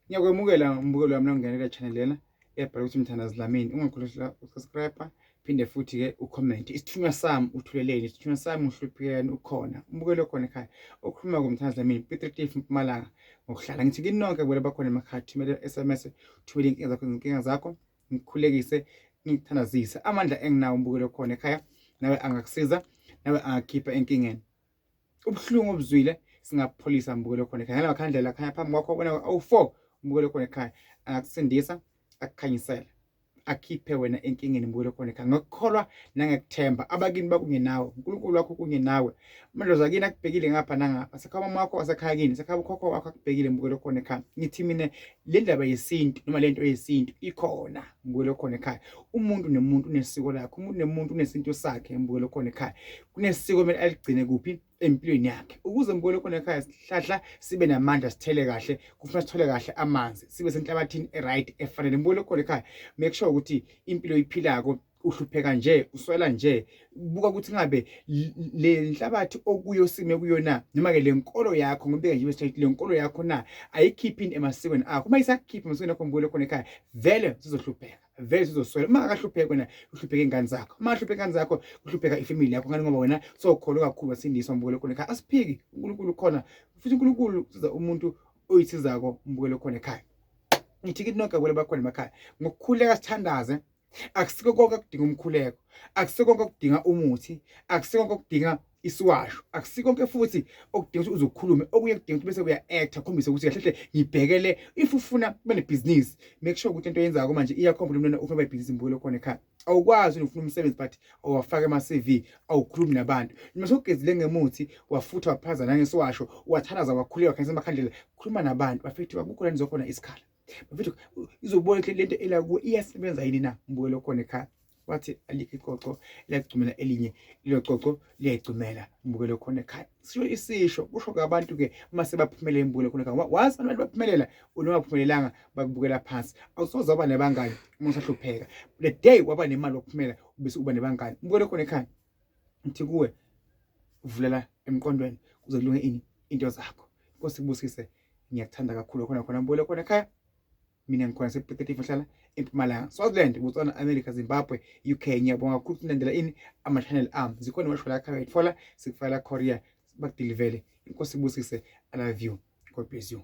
Ngiyakwemukela umbukelo wami nawungenela channel lena ebhalwe ukuthi Mthandazi Dlamini. Ungakhohlwa ukusubscribe phinde futhi ke ucomment. Isithunywa sami uthuleleni, isithunywa sami uhluphekeni ukhona. Umbukelo khona ekhaya okhuluma ngoMthandazi Dlamini Piet Mpumalanga ngokuhlala ngithi kini nonke bona bakhona emakhaya thumela SMS thumela inkinga zakho ngikhulekise ngithandazise amandla enginawo umbukelo khona ekhaya nawe angakusiza nawe angakhipha enkingeni. Ubuhlungu obuzwile singapholisa umbukelo khona ekhaya ngala makhandlela khaya phambi kwakho ubona awu4 umbukelo khona ekhaya angakusindisa akukhanyisela akhiphe wena enkingeni umbukelo khona ekhaya ngokukholwa nangekuthemba abakini bakungenawe uNkulunkulu wakho kungenawe amadlozi akini akubhekile ngapha nangapha sekhaba mama wakho asekhaya kini sekhaba ukhokho wakho akubhekile umbukelo khona ekhaya ngithi mina le ndaba yesintu noma lento yesintu ikhona umbukelo khona ekhaya umuntu nomuntu unesiko lakhe umuntu nomuntu unesintu sakhe umbukelo khona ekhaya kunesiko kumele aligcine kuphi empilweni yakhe ukuze umbukelo khona ekhaya sihlahla sibe namandla sithele kahle kufanele sithole kahle amanzi sibe senhlabathini right efanele umbukelo khona ekhaya make sure ukuthi impilo iphilako uhlupheka nje uswela nje buka ukuthi ngabe le nhlabathi okuyo sime kuyona noma ke lenkolo yakho ngibeke nje straight lenkolo yakho na ayikhiphi emasikweni akho uma isakhipha emasikweni akho umbukelo khona ekhaya vele sizohlupheka vele sizoswela uma akahlupheka wena uhlupheka ingane zakho uma ahlupheka ingane zakho uhlupheka ifamily yakho ngani ngoba wena sokholwa kakhulu wasindiswa umbukelo khona ekhaya asiphiki uNkulunkulu khona futhi uNkulunkulu usiza umuntu oyithizako umbukelo khona ekhaya ngithi kithi nonke kwele bakhona emakhaya ngokukhuleka sithandaze akusiko konke okudinga umkhuleko akusiko konke okudinga umuthi akusiko konke okudinga isiwasho akusiko konke futhi okudinga ukuthi uzokhulume okunye kudinga ukuthi bese uya-acta khombisa ukuthi kahle hle ngibhekele if ufuna kuba nebhizinisi make sure ukuthi into oyenzako manje iyakhomba umntwana ufuna ibhizinisi umbukelo khona ekhaya awukwazi ufuna umsebenzi but awafaka ama-CV awukhulumi nabantu noma sokugezile ngemuthi wafutha waphaza nangesiwasho wathalaza wakhuleka khanyisa amakhandlela khuluma nabantu bafethu akukho la nizokhona isikhala bafethu izobona ukuthi lento elakuwe iyasebenza yini na umbukelo khona ekhaya wathi alikho icoco liyagcumela elinye lelo coco liyayigcumela umbukelo khona ekhaya sisho isisho kusho kabantu ke uma sebaphumelela umbukelo khona ekhaya wazi abantu baphumelela unoma baphumelelanga bakubukela phansi awusoze waba nebangani uma usahlupheka the day waba nemali yokuphumela ubese uba nebangani umbukelo khona ekhaya ngithi kuwe uvulela emqondweni kuze kulunge ini into zakho Inkosi kubusise ngiyakuthanda kakhulu khona umbukelo khona ekhaya mina ngikhona sePiet ngihlala eMpumalanga Swaziland Botswana America Zimbabwe UK ngiyabonga kakhulu ukulandela ini ama-channel ami zikhona amasho la ekhaya itfola sikufaka Korea bakudilivele Inkosi ibusise I love you God bless you.